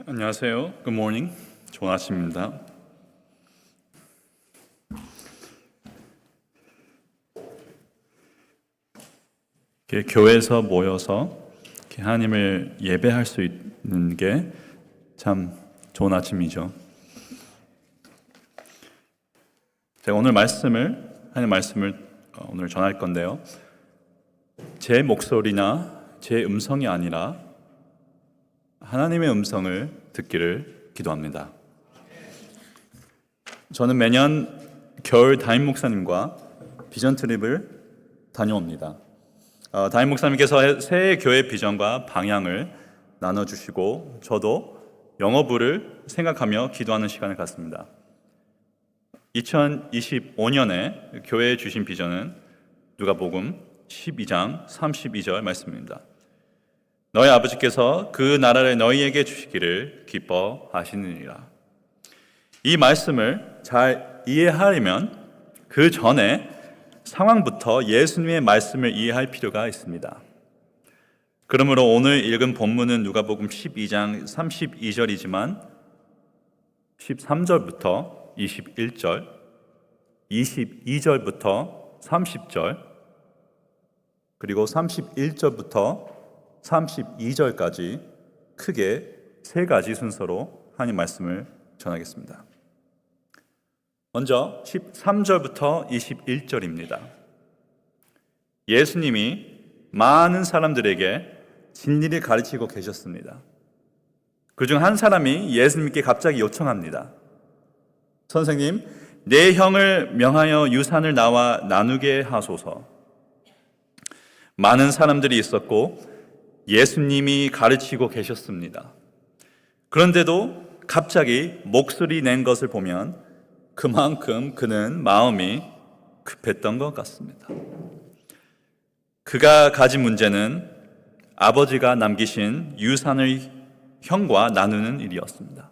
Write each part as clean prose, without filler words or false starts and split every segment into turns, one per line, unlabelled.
안녕하세요. Good morning. 좋은 아침입니다. 교회에서 모여서 하나님을 예배할 수 있는 게 참 좋은 아침이죠. 제가 오늘 하나님 말씀을 오늘 전할 건데요. 제 목소리나 제 음성이 아니라 하나님의 음성을 듣기를 기도합니다. 저는 매년 겨울 담임 목사님과 비전 트립을 다녀옵니다. 담임 목사님께서 새해 교회 비전과 방향을 나눠주시고 저도 영어부를 생각하며 기도하는 시간을 갖습니다. 2025년에 교회에 주신 비전은 누가복음 12장 32절 말씀입니다. 너희 아버지께서 그 나라를 너희에게 주시기를 기뻐하시느니라. 이 말씀을 잘 이해하려면 그 전에 상황부터 예수님의 말씀을 이해할 필요가 있습니다. 그러므로 오늘 읽은 본문은 누가복음 12장 32절이지만 13절부터 21절, 22절부터 30절, 그리고 31절부터 32절까지 크게 세 가지 순서로 하나님 말씀을 전하겠습니다. 먼저 13절부터 21절입니다. 예수님이 많은 사람들에게 진리를 가르치고 계셨습니다. 그중 한 사람이 예수님께 갑자기 요청합니다. 선생님, 내 형을 명하여 유산을 나와 나누게 하소서. 많은 사람들이 있었고 예수님이 가르치고 계셨습니다. 그런데도 갑자기 목소리 낸 것을 보면 그만큼 그는 마음이 급했던 것 같습니다. 그가 가진 문제는 아버지가 남기신 유산을 형과 나누는 일이었습니다.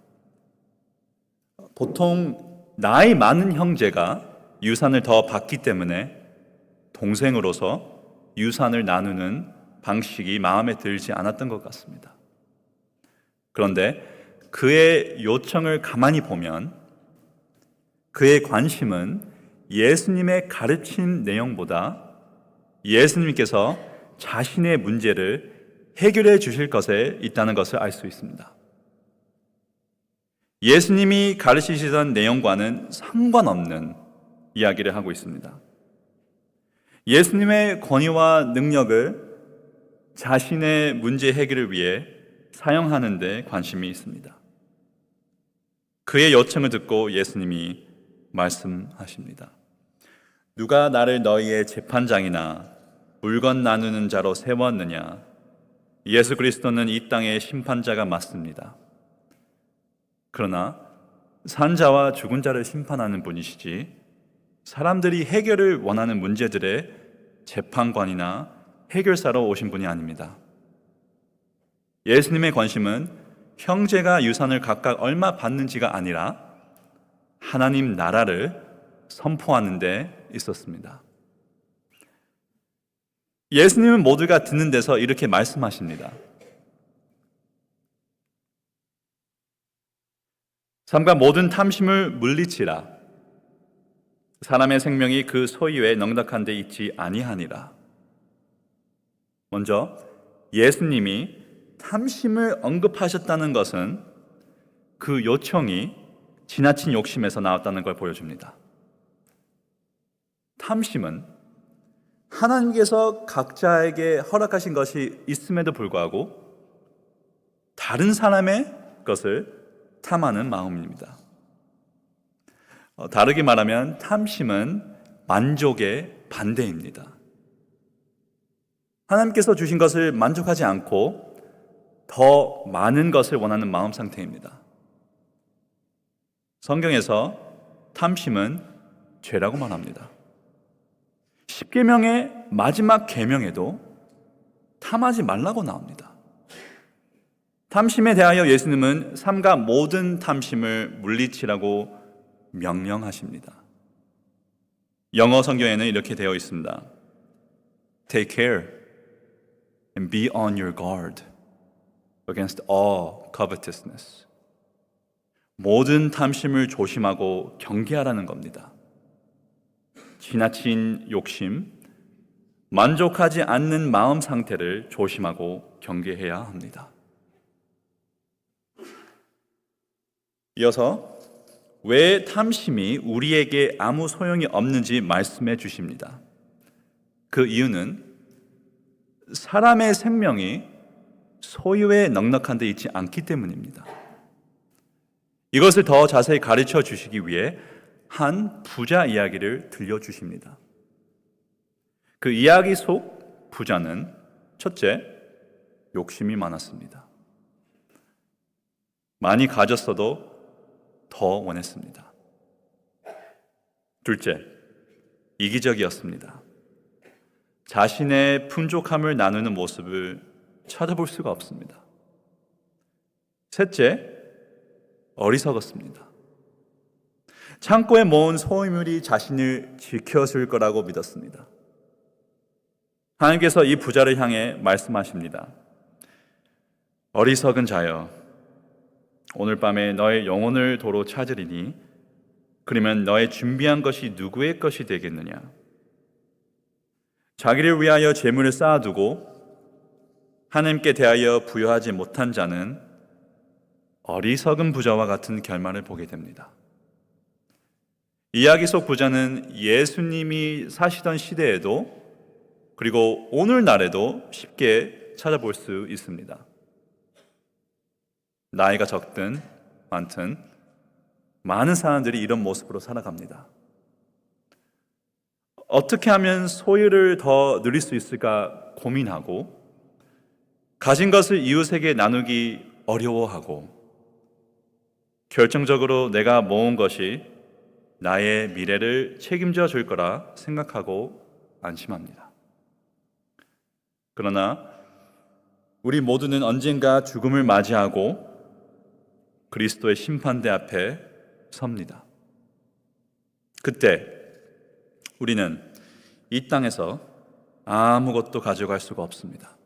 보통 나이 많은 형제가 유산을 더 받기 때문에 동생으로서 유산을 나누는 방식이 마음에 들지 않았던 것 같습니다. 그런데 그의 요청을 가만히 보면 그의 관심은 예수님의 가르친 내용보다 예수님께서 자신의 문제를 해결해 주실 것에 있다는 것을 알 수 있습니다. 예수님이 가르치시던 내용과는 상관없는 이야기를 하고 있습니다. 예수님의 권위와 능력을 자신의 문제 해결을 위해 사용하는 데 관심이 있습니다. 그의 요청을 듣고 예수님이 말씀하십니다. 누가 나를 너희의 재판장이나 물건 나누는 자로 세웠느냐? 예수 그리스도는 이 땅의 심판자가 맞습니다. 그러나 산자와 죽은 자를 심판하는 분이시지 사람들이 해결을 원하는 문제들의 재판관이나 해결사로 오신 분이 아닙니다. 예수님의 관심은 형제가 유산을 각각 얼마 받는지가 아니라 하나님 나라를 선포하는 데 있었습니다. 예수님은 모두가 듣는 데서 이렇게 말씀하십니다. 삼가 모든 탐심을 물리치라. 사람의 생명이 그 소유에 넉넉한 데 있지 아니하니라. 먼저 예수님이 탐심을 언급하셨다는 것은 그 요청이 지나친 욕심에서 나왔다는 걸 보여줍니다. 탐심은 하나님께서 각자에게 허락하신 것이 있음에도 불구하고 다른 사람의 것을 탐하는 마음입니다. 다르게 말하면 탐심은 만족의 반대입니다. 하나님께서 주신 것을 만족하지 않고 더 많은 것을 원하는 마음 상태입니다. 성경에서 탐심은 죄라고 말합니다. 십계명의 마지막 계명에도 탐하지 말라고 나옵니다. 탐심에 대하여 예수님은 삼가 모든 탐심을 물리치라고 명령하십니다. 영어 성경에는 이렇게 되어 있습니다. Take care and be on your guard against all covetousness. 모든 탐심을 조심하고 경계하라는 겁니다. 지나친 욕심, 만족하지 않는 마음 상태를 조심하고 경계해야 합니다. 이어서 왜 탐심이 우리에게 아무 소용이 없는지 말씀해 주십니다. 그 이유는 사람의 생명이 소유에 넉넉한 데 있지 않기 때문입니다. 이것을 더 자세히 가르쳐 주시기 위해 한 부자 이야기를 들려주십니다. 그 이야기 속 부자는 첫째, 욕심이 많았습니다. 많이 가졌어도 더 원했습니다. 둘째, 이기적이었습니다. 자신의 풍족함을 나누는 모습을 찾아볼 수가 없습니다. 셋째, 어리석었습니다. 창고에 모은 소유물이 자신을 지켜줄 거라고 믿었습니다. 하나님께서 이 부자를 향해 말씀하십니다. 어리석은 자여, 오늘 밤에 너의 영혼을 도로 찾으리니 그러면 너의 준비한 것이 누구의 것이 되겠느냐? 자기를 위하여 재물을 쌓아두고 하나님께 대하여 부여하지 못한 자는 어리석은 부자와 같은 결말을 보게 됩니다. 이야기 속 부자는 예수님이 사시던 시대에도 그리고 오늘날에도 쉽게 찾아볼 수 있습니다. 나이가 적든 많든 많은 사람들이 이런 모습으로 살아갑니다. 어떻게 하면 소유를 더 누릴 수 있을까 고민하고 가진 것을 이웃에게 나누기 어려워하고 결정적으로 내가 모은 것이 나의 미래를 책임져 줄 거라 생각하고 안심합니다. 그러나 우리 모두는 언젠가 죽음을 맞이하고 그리스도의 심판대 앞에 섭니다. 그때 우리는 이 땅에서 아무것도 가져갈 수가 없습니다.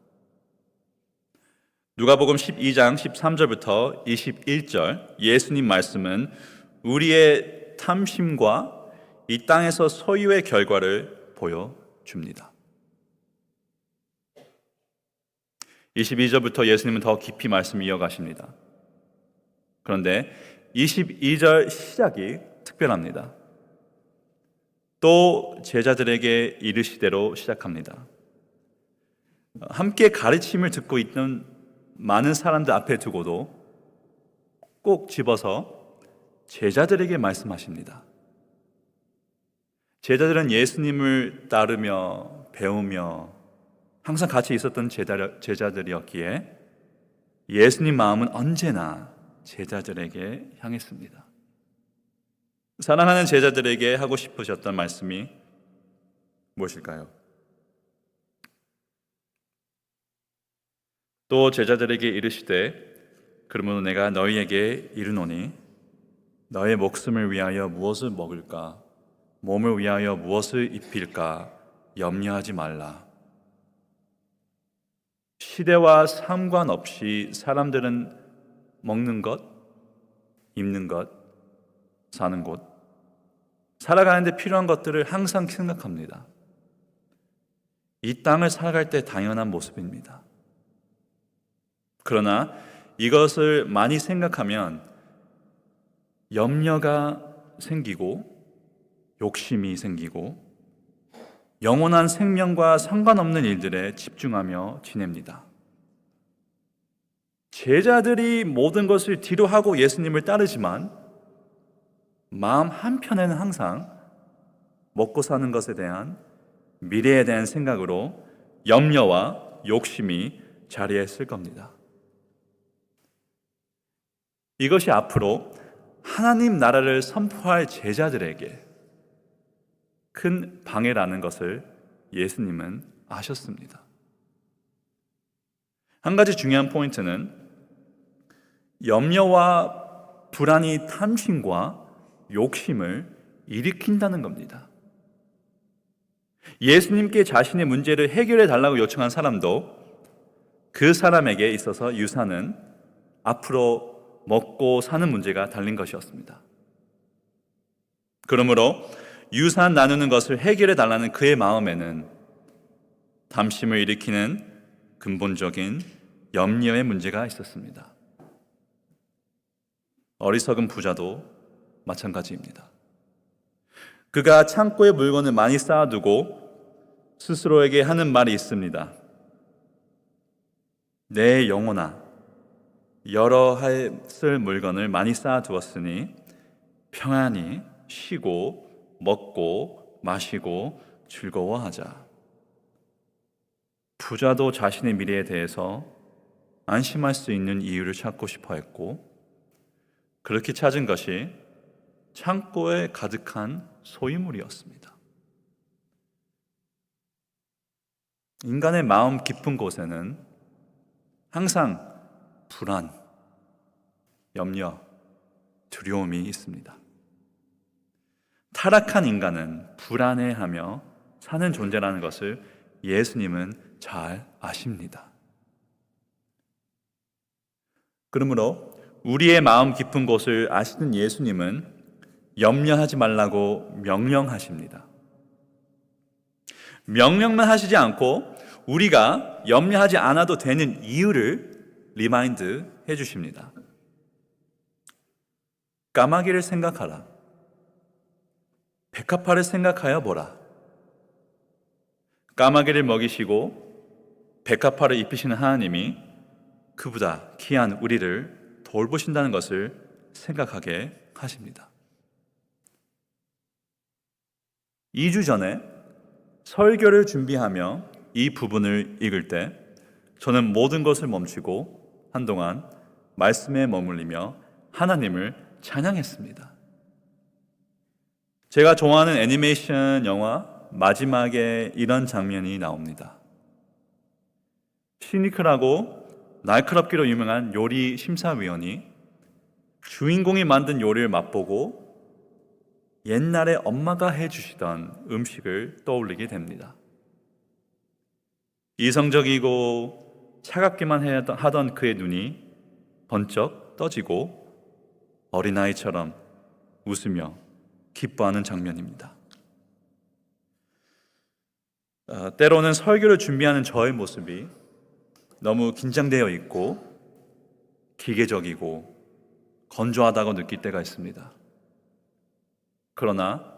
누가복음 12장 13절부터 21절 예수님 말씀은 우리의 탐심과 이 땅에서 소유의 결과를 보여줍니다. 22절부터 예수님은 더 깊이 말씀을 이어가십니다. 그런데 22절 시작이 특별합니다. 또 제자들에게 이르시대로 시작합니다. 함께 가르침을 듣고 있던 많은 사람들 앞에 두고도 꼭 집어서 제자들에게 말씀하십니다. 제자들은 예수님을 따르며 배우며 항상 같이 있었던 제자들이었기에 예수님 마음은 언제나 제자들에게 향했습니다. 사랑하는 제자들에게 하고 싶으셨던 말씀이 무엇일까요? 또 제자들에게 이르시되 그러므로 내가 너희에게 이르노니 너의 목숨을 위하여 무엇을 먹을까 몸을 위하여 무엇을 입힐까 염려하지 말라. 시대와 상관없이 사람들은 먹는 것, 입는 것, 사는 곳, 살아가는데 필요한 것들을 항상 생각합니다. 이 땅을 살아갈 때 당연한 모습입니다. 그러나 이것을 많이 생각하면 염려가 생기고 욕심이 생기고 영원한 생명과 상관없는 일들에 집중하며 지냅니다. 제자들이 모든 것을 뒤로 하고 예수님을 따르지만 마음 한편에는 항상 먹고 사는 것에 대한 미래에 대한 생각으로 염려와 욕심이 자리했을 겁니다. 이것이 앞으로 하나님 나라를 선포할 제자들에게 큰 방해라는 것을 예수님은 아셨습니다. 한 가지 중요한 포인트는 염려와 불안이 탐심과 욕심을 일으킨다는 겁니다. 예수님께 자신의 문제를 해결해 달라고 요청한 사람도 그 사람에게 있어서 유산은 앞으로 먹고 사는 문제가 달린 것이었습니다. 그러므로 유산 나누는 것을 해결해 달라는 그의 마음에는 담심을 일으키는 근본적인 염려의 문제가 있었습니다. 어리석은 부자도 마찬가지입니다. 그가 창고에 물건을 많이 쌓아두고 스스로에게 하는 말이 있습니다. 내 영혼아, 여러 쓸 물건을 많이 쌓아두었으니 평안히 쉬고 먹고 마시고 즐거워하자. 부자도 자신의 미래에 대해서 안심할 수 있는 이유를 찾고 싶어 했고, 그렇게 찾은 것이 창고에 가득한 소유물이었습니다. 인간의 마음 깊은 곳에는 항상 불안, 염려, 두려움이 있습니다. 타락한 인간은 불안해하며 사는 존재라는 것을 예수님은 잘 아십니다. 그러므로 우리의 마음 깊은 곳을 아시는 예수님은 염려하지 말라고 명령하십니다. 명령만 하시지 않고 우리가 염려하지 않아도 되는 이유를 리마인드 해주십니다. 까마귀를 생각하라. 백합화를 생각하여 보라. 까마귀를 먹이시고 백합화를 입히시는 하나님이 그보다 귀한 우리를 돌보신다는 것을 생각하게 하십니다. 2주 전에 설교를 준비하며 이 부분을 읽을 때 저는 모든 것을 멈추고 한동안 말씀에 머물리며 하나님을 찬양했습니다. 제가 좋아하는 애니메이션 영화 마지막에 이런 장면이 나옵니다. 시니컬하고 날카롭기로 유명한 요리 심사위원이 주인공이 만든 요리를 맛보고 옛날에 엄마가 해주시던 음식을 떠올리게 됩니다. 이성적이고 차갑기만 하던 그의 눈이 번쩍 떠지고 어린아이처럼 웃으며 기뻐하는 장면입니다. 때로는 설교를 준비하는 저의 모습이 너무 긴장되어 있고 기계적이고 건조하다고 느낄 때가 있습니다. 그러나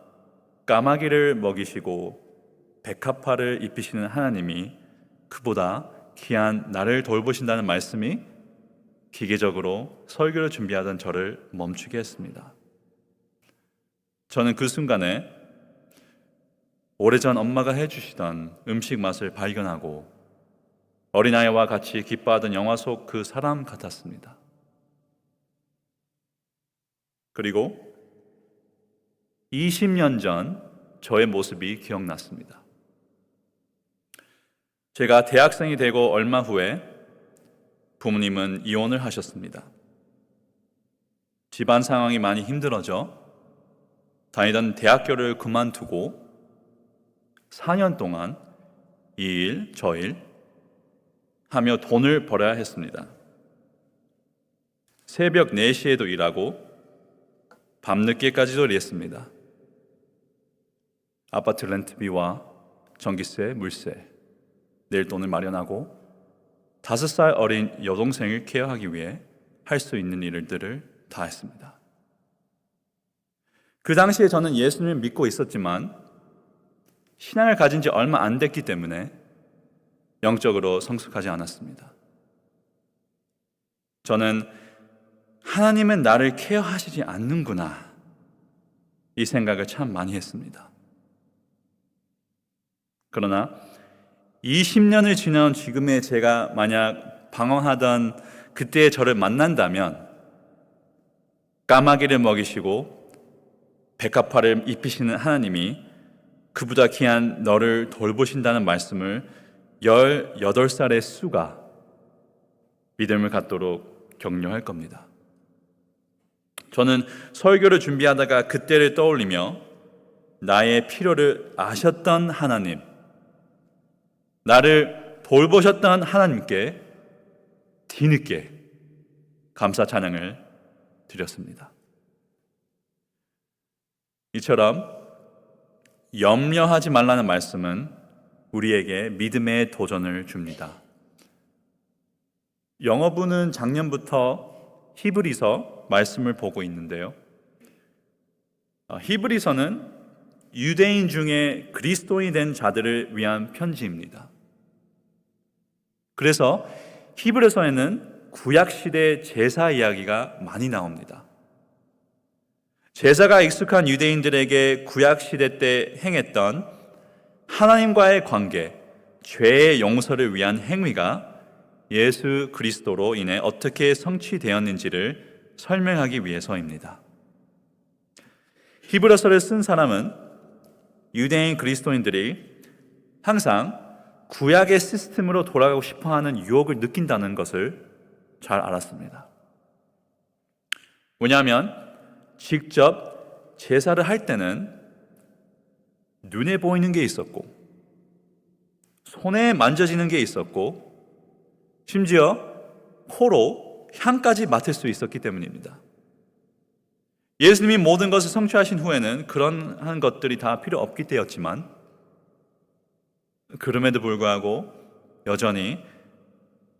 까마귀를 먹이시고 백합화를 입히시는 하나님이 그보다 귀한 나를 돌보신다는 말씀이 기계적으로 설교를 준비하던 저를 멈추게 했습니다. 저는 그 순간에 오래전 엄마가 해주시던 음식 맛을 발견하고 어린아이와 같이 기뻐하던 영화 속 그 사람 같았습니다. 그리고 20년 전 저의 모습이 기억났습니다. 제가 대학생이 되고 얼마 후에 부모님은 이혼을 하셨습니다. 집안 상황이 많이 힘들어져 다니던 대학교를 그만두고 4년 동안 이 일, 저 일 하며 돈을 벌어야 했습니다. 새벽 4시에도 일하고 밤늦게까지도 일했습니다. 아파트 렌트비와 전기세, 물세, 낼 돈을 마련하고 5살 어린 여동생을 케어하기 위해 할 수 있는 일들을 다 했습니다. 그 당시에 저는 예수님을 믿고 있었지만 신앙을 가진 지 얼마 안 됐기 때문에 영적으로 성숙하지 않았습니다. 저는 하나님은 나를 케어하시지 않는구나, 이 생각을 참 많이 했습니다. 그러나 20년을 지난 지금의 제가 만약 방황하던 그때의 저를 만난다면 까마귀를 먹이시고 백합화를 입히시는 하나님이 그보다 귀한 너를 돌보신다는 말씀을 18살의 수가 믿음을 갖도록 격려할 겁니다. 저는 설교를 준비하다가 그때를 떠올리며 나의 필요를 아셨던 하나님, 나를 돌보셨던 하나님께 뒤늦게 감사 찬양을 드렸습니다. 이처럼 염려하지 말라는 말씀은 우리에게 믿음의 도전을 줍니다. 영어부는 작년부터 히브리서 말씀을 보고 있는데요. 히브리서는 유대인 중에 그리스도인이 된 자들을 위한 편지입니다. 그래서 히브리서에는 구약시대 제사 이야기가 많이 나옵니다. 제사가 익숙한 유대인들에게 구약시대 때 행했던 하나님과의 관계, 죄의 용서를 위한 행위가 예수 그리스도로 인해 어떻게 성취되었는지를 설명하기 위해서입니다. 히브리서를 쓴 사람은 유대인 그리스도인들이 항상 구약의 시스템으로 돌아가고 싶어하는 유혹을 느낀다는 것을 잘 알았습니다. 왜냐하면 직접 제사를 할 때는 눈에 보이는 게 있었고 손에 만져지는 게 있었고 심지어 코로 향까지 맡을 수 있었기 때문입니다. 예수님이 모든 것을 성취하신 후에는 그런 것들이 다 필요 없기 때였지만 그럼에도 불구하고 여전히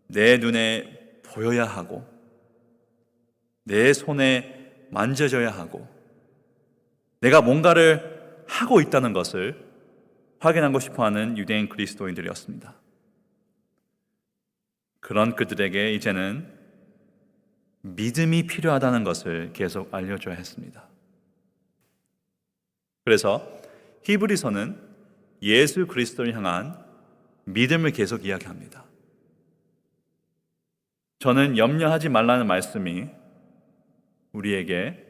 내 눈에 보여야 하고 내 손에 만져져야 하고 내가 뭔가를 하고 있다는 것을 확인하고 싶어하는 유대인 그리스도인들이었습니다. 그런 그들에게 이제는 믿음이 필요하다는 것을 계속 알려줘야 했습니다. 그래서 히브리서는 예수 그리스도를 향한 믿음을 계속 이야기합니다. 저는 염려하지 말라는 말씀이 우리에게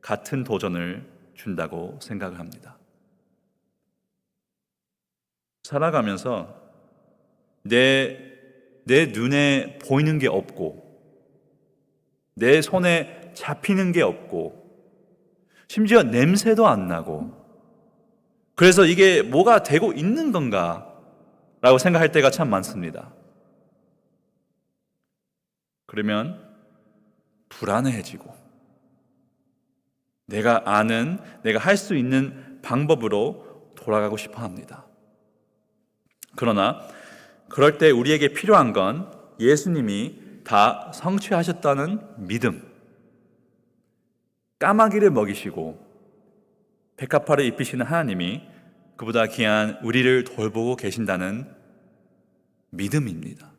같은 도전을 준다고 생각을 합니다. 살아가면서 내 눈에 보이는 게 없고 내 손에 잡히는 게 없고 심지어 냄새도 안 나고 그래서 이게 뭐가 되고 있는 건가 라고 생각할 때가 참 많습니다. 그러면 불안해지고 내가 아는, 내가 할 수 있는 방법으로 돌아가고 싶어 합니다. 그러나 그럴 때 우리에게 필요한 건 예수님이 다 성취하셨다는 믿음, 까마귀를 먹이시고 백합화를 입히시는 하나님이 그보다 귀한 우리를 돌보고 계신다는 믿음입니다.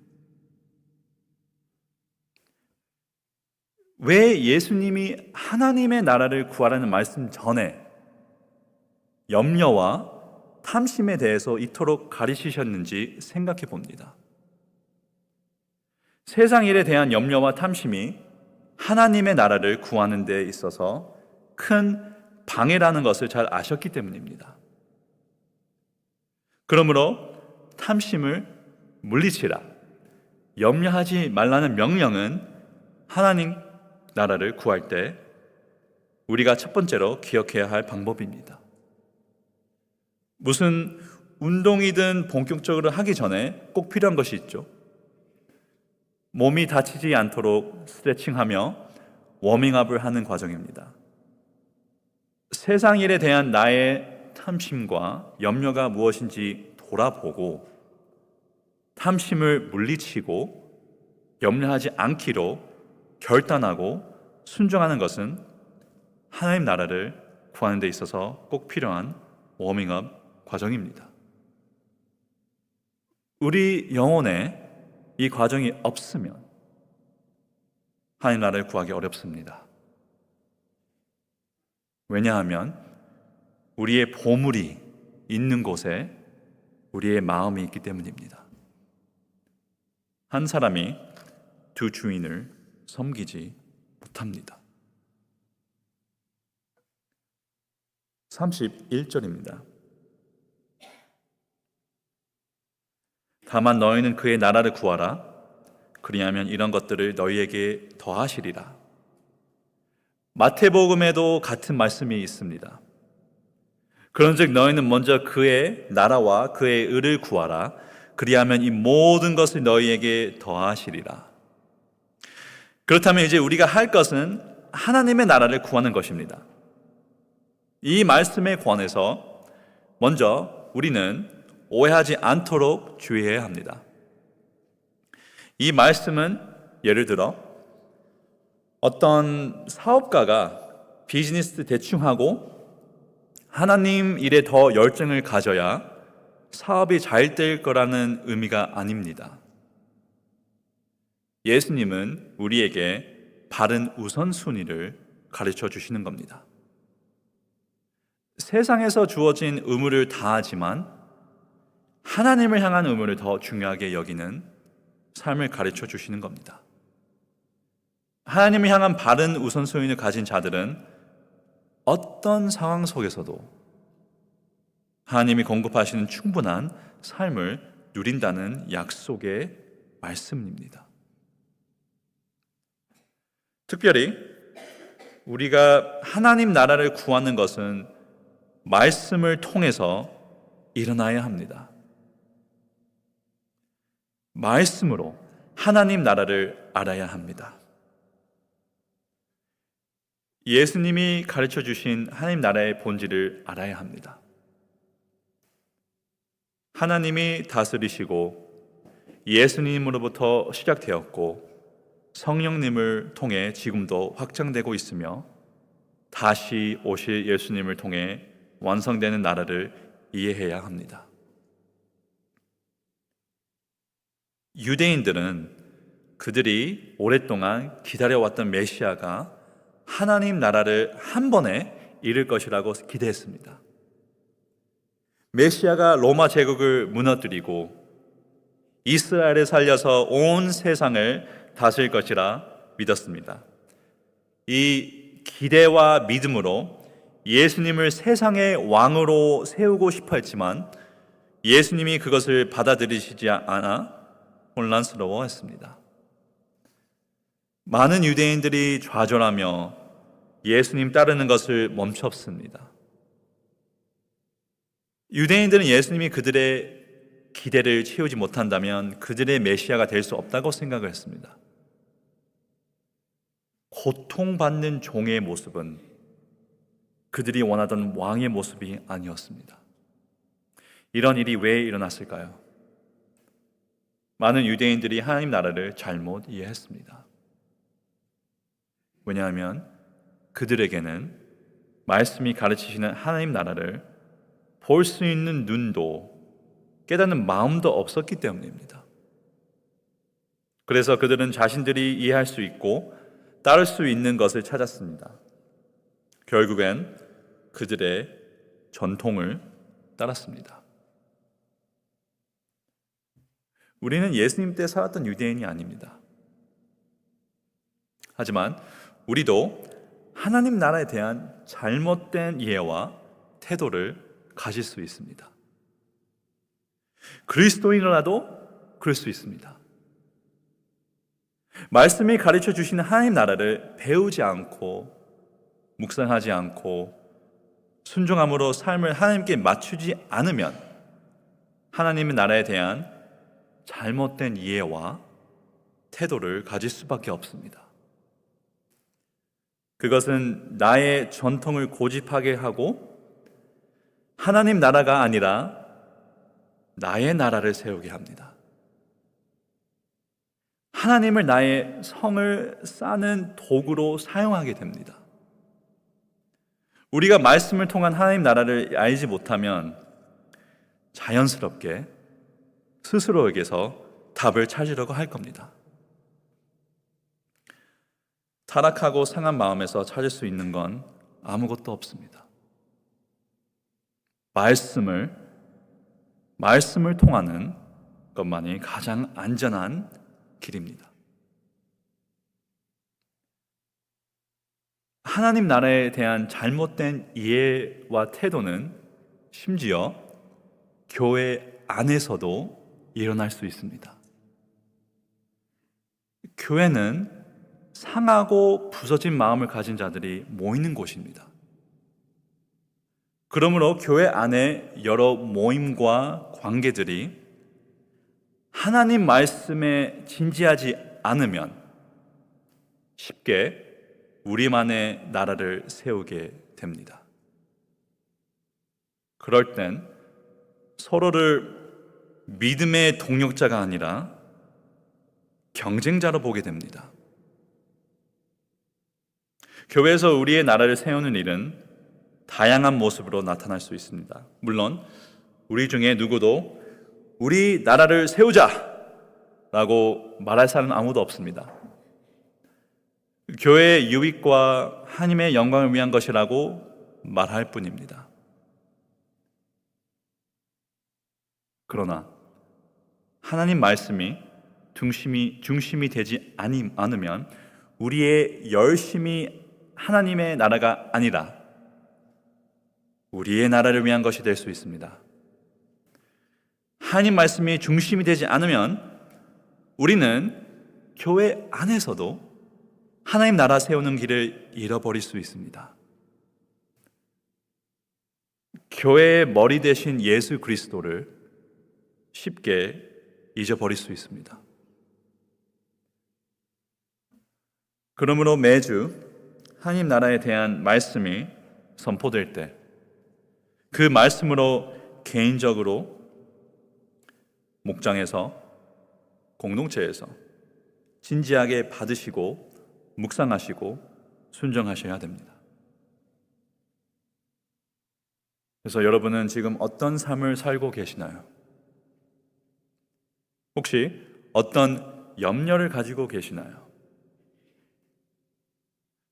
왜 예수님이 하나님의 나라를 구하라는 말씀 전에 염려와 탐심에 대해서 이토록 가르치셨는지 생각해 봅니다. 세상 일에 대한 염려와 탐심이 하나님의 나라를 구하는 데 있어서 큰 방해라는 것을 잘 아셨기 때문입니다. 그러므로 탐심을 물리치라, 염려하지 말라는 명령은 하나님 나라를 구할 때 우리가 첫 번째로 기억해야 할 방법입니다. 무슨 운동이든 본격적으로 하기 전에 꼭 필요한 것이 있죠. 몸이 다치지 않도록 스트레칭하며 워밍업을 하는 과정입니다. 세상 일에 대한 나의 탐심과 염려가 무엇인지 돌아보고 탐심을 물리치고 염려하지 않기로 결단하고 순종하는 것은 하나님 나라를 구하는 데 있어서 꼭 필요한 워밍업 과정입니다. 우리 영혼에 이 과정이 없으면 하나님 나라를 구하기 어렵습니다. 왜냐하면 우리의 보물이 있는 곳에 우리의 마음이 있기 때문입니다. 한 사람이 두 주인을 섬기지 못합니다. 31절입니다. 다만 너희는 그의 나라를 구하라. 그리하면 이런 것들을 너희에게 더하시리라. 마태복음에도 같은 말씀이 있습니다. 그런즉 너희는 먼저 그의 나라와 그의 의를 구하라. 그리하면 이 모든 것을 너희에게 더하시리라. 그렇다면 이제 우리가 할 것은 하나님의 나라를 구하는 것입니다. 이 말씀에 관해서 먼저 우리는 오해하지 않도록 주의해야 합니다. 이 말씀은 예를 들어 어떤 사업가가 비즈니스 대충 하고 하나님 일에 더 열정을 가져야 사업이 잘 될 거라는 의미가 아닙니다. 예수님은 우리에게 바른 우선순위를 가르쳐 주시는 겁니다. 세상에서 주어진 의무를 다하지만 하나님을 향한 의무를 더 중요하게 여기는 삶을 가르쳐 주시는 겁니다. 하나님을 향한 바른 우선순위를 가진 자들은 어떤 상황 속에서도 하나님이 공급하시는 충분한 삶을 누린다는 약속의 말씀입니다. 특별히 우리가 하나님 나라를 구하는 것은 말씀을 통해서 일어나야 합니다. 말씀으로 하나님 나라를 알아야 합니다. 예수님이 가르쳐 주신 하나님 나라의 본질을 알아야 합니다. 하나님이 다스리시고 예수님으로부터 시작되었고 성령님을 통해 지금도 확장되고 있으며 다시 오실 예수님을 통해 완성되는 나라를 이해해야 합니다. 유대인들은 그들이 오랫동안 기다려왔던 메시아가 하나님 나라를 한 번에 이룰 것이라고 기대했습니다. 메시아가 로마 제국을 무너뜨리고 이스라엘을 살려서 온 세상을 다스릴 것이라 믿었습니다. 이 기대와 믿음으로 예수님을 세상의 왕으로 세우고 싶어 했지만 예수님이 그것을 받아들이시지 않아 혼란스러워했습니다. 많은 유대인들이 좌절하며 예수님 따르는 것을 멈췄습니다. 유대인들은 예수님이 그들의 기대를 채우지 못한다면 그들의 메시아가 될 수 없다고 생각을 했습니다. 고통받는 종의 모습은 그들이 원하던 왕의 모습이 아니었습니다. 이런 일이 왜 일어났을까요? 많은 유대인들이 하나님 나라를 잘못 이해했습니다. 왜냐하면 그들에게는 말씀이 가르치시는 하나님 나라를 볼 수 있는 눈도 깨닫는 마음도 없었기 때문입니다. 그래서 그들은 자신들이 이해할 수 있고 따를 수 있는 것을 찾았습니다. 결국엔 그들의 전통을 따랐습니다. 우리는 예수님 때 살았던 유대인이 아닙니다. 하지만 우리도 하나님 나라에 대한 잘못된 이해와 태도를 가질 수 있습니다. 그리스도인이라도 그럴 수 있습니다. 말씀이 가르쳐 주시는 하나님 나라를 배우지 않고 묵상하지 않고 순종함으로 삶을 하나님께 맞추지 않으면 하나님의 나라에 대한 잘못된 이해와 태도를 가질 수밖에 없습니다. 그것은 나의 전통을 고집하게 하고 하나님 나라가 아니라 나의 나라를 세우게 합니다. 하나님을 나의 성을 쌓는 도구로 사용하게 됩니다. 우리가 말씀을 통한 하나님 나라를 알지 못하면 자연스럽게 스스로에게서 답을 찾으려고 할 겁니다. 타락하고 상한 마음에서 찾을 수 있는 건 아무것도 없습니다. 말씀을 통하는 것만이 가장 안전한 길입니다. 하나님 나라에 대한 잘못된 이해와 태도는 심지어 교회 안에서도 일어날 수 있습니다. 교회는 상하고 부서진 마음을 가진 자들이 모이는 곳입니다. 그러므로 교회 안에 여러 모임과 관계들이 하나님 말씀에 진지하지 않으면 쉽게 우리만의 나라를 세우게 됩니다. 그럴 땐 서로를 믿음의 동력자가 아니라 경쟁자로 보게 됩니다. 교회에서 우리의 나라를 세우는 일은 다양한 모습으로 나타날 수 있습니다. 물론 우리 중에 누구도 우리 나라를 세우자 라고 말할 사람은 아무도 없습니다. 교회의 유익과 하나님의 영광을 위한 것이라고 말할 뿐입니다. 그러나 하나님 말씀이 중심이 되지 않으면 우리의 열심이 하나님의 나라가 아니라 우리의 나라를 위한 것이 될 수 있습니다. 하나님 말씀이 중심이 되지 않으면 우리는 교회 안에서도 하나님 나라 세우는 길을 잃어버릴 수 있습니다. 교회의 머리 대신 예수 그리스도를 쉽게 잊어버릴 수 있습니다. 그러므로 매주 하나님 나라에 대한 말씀이 선포될 때 그 말씀으로 개인적으로 목장에서 공동체에서 진지하게 받으시고 묵상하시고 순종하셔야 됩니다. 그래서 여러분은 지금 어떤 삶을 살고 계시나요? 혹시 어떤 염려를 가지고 계시나요?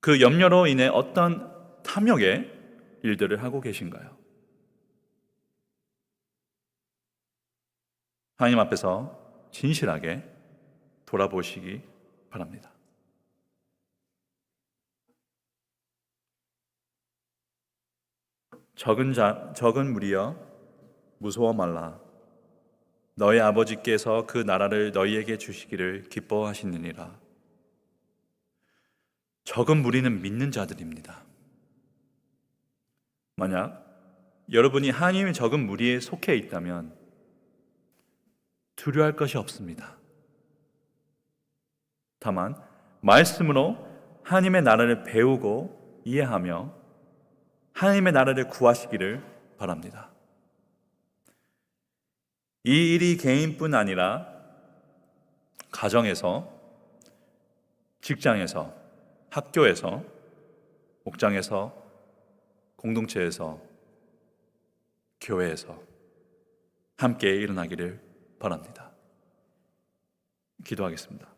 그 염려로 인해 어떤 탐욕의 일들을 하고 계신가요? 하나님 앞에서 진실하게 돌아보시기 바랍니다. 적은 무리여 무서워 말라. 너희 아버지께서 그 나라를 너희에게 주시기를 기뻐하시느니라. 적은 무리는 믿는 자들입니다. 만약 여러분이 하나님의 적은 무리에 속해 있다면 두려워할 것이 없습니다. 다만 말씀으로 하나님의 나라를 배우고 이해하며 하나님의 나라를 구하시기를 바랍니다. 이 일이 개인뿐 아니라 가정에서, 직장에서, 학교에서, 목장에서, 공동체에서, 교회에서 함께 일어나기를 바랍니다. 기도하겠습니다.